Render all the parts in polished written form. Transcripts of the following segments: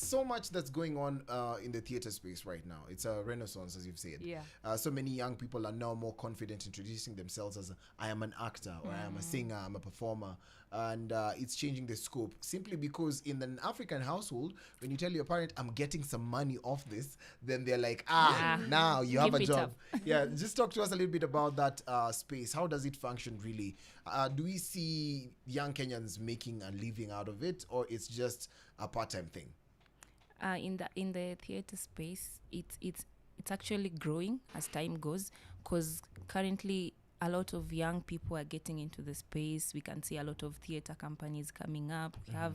so much that's going on in the theater space right now. It's a renaissance, as you've said. Yeah. So many young people are now more confident introducing themselves as I am an actor, or I am a singer, I'm a performer. And it's changing the scope simply because in an African household, when you tell your parent, I'm getting some money off this, then they're like, now you have a job. Yeah, just talk to us a little bit about that space. How does it function really? Do we see young Kenyans making a living out of it, or it's just a part-time thing? In the theater space, it's actually growing as time goes, because currently a lot of young people are getting into the space. We can see a lot of theater companies coming up. We have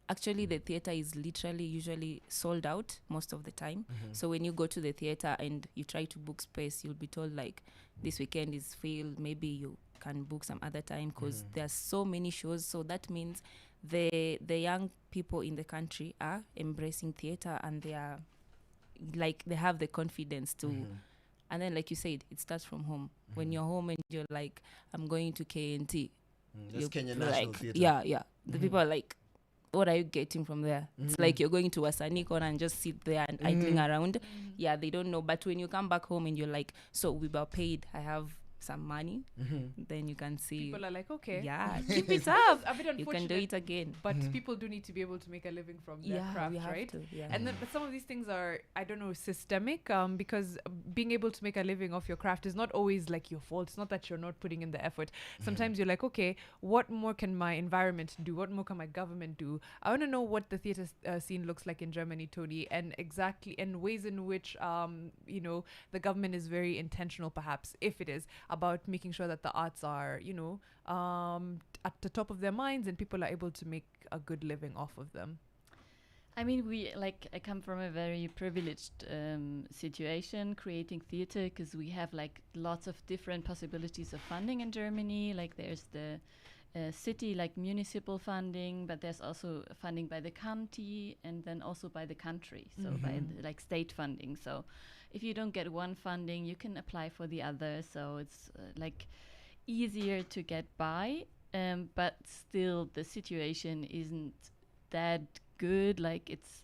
actually, the theater is literally usually sold out most of the time. So when you go to the theater and you try to book space, you'll be told like this weekend is filled. Maybe you can book some other time, because there's so many shows. So that means the young people in the country are embracing theater, and they are like, they have the confidence to and then, like you said, it starts from home. When you're home and you're like, I'm going to KNT, that's Kenya like, National Theatre. yeah the people are like, what are you getting from there? It's like you're going to a sunny corner and just sit there and idling around. Yeah, they don't know. But when you come back home and you're like, so we were paid, I have some money, then you can see People are like, okay, yeah, keep it up, a bit you can do it again. But people do need to be able to make a living from their craft, we have right? to, And then, but some of these things are, I don't know, systemic, because being able to make a living off your craft is not always like your fault. It's not that you're not putting in the effort. Sometimes you're like, okay, what more can my environment do? What more can my government do? I want to know what the theater scene looks like in Germany, Tony, and ways in which, you know, the government is very intentional, perhaps, if it is, about making sure that the arts are, you know, at the top of their minds, and people are able to make a good living off of them. I mean, I come from a very privileged situation creating theater, because we have like lots of different possibilities of funding in Germany. Like there's the city, like municipal funding, but there's also funding by the county, and then also by the country, so by like state funding. So if you don't get one funding, you can apply for the other. So it's like easier to get by, but still the situation isn't that good. Like it's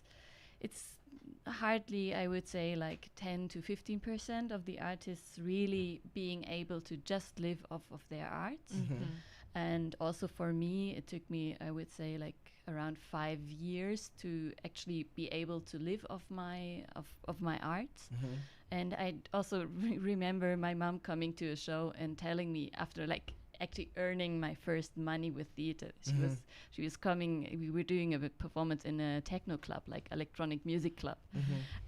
hardly, I would say, like 10 to 15% of the artists really being able to just live off of their arts. And also for me, it took me, I would say, like around 5 years to actually be able to live off my art. And I also remember my mom coming to a show and telling me, after like actually earning my first money with theater, she was coming, we were doing a performance in a techno club, like electronic music club,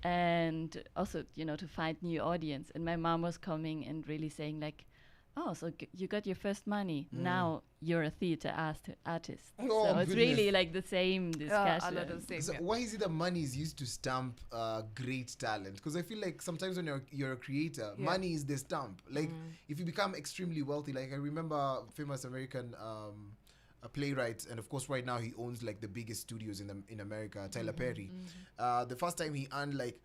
and also, you know, to find new audience. And my mom was coming and really saying like, oh, so you got your first money. Now you're a theater artist. Oh, so it's really like the same discussion. A lot of things. So why is it that money is used to stamp great talent? Because I feel like sometimes when you're a creator, money is the stamp. Like if you become extremely wealthy, like I remember famous American a playwright, and of course right now he owns like the biggest studios in America, Tyler Perry. The first time he earned like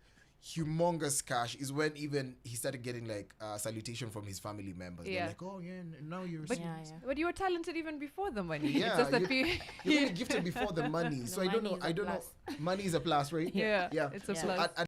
humongous cash is when even he started getting like salutation from his family members. They're like, oh yeah, now you're but you were talented even before the money. Yeah, it's just that you're really gifted before the money. So I don't know. Money is a plus, right? Yeah, Yeah. It's a plus. At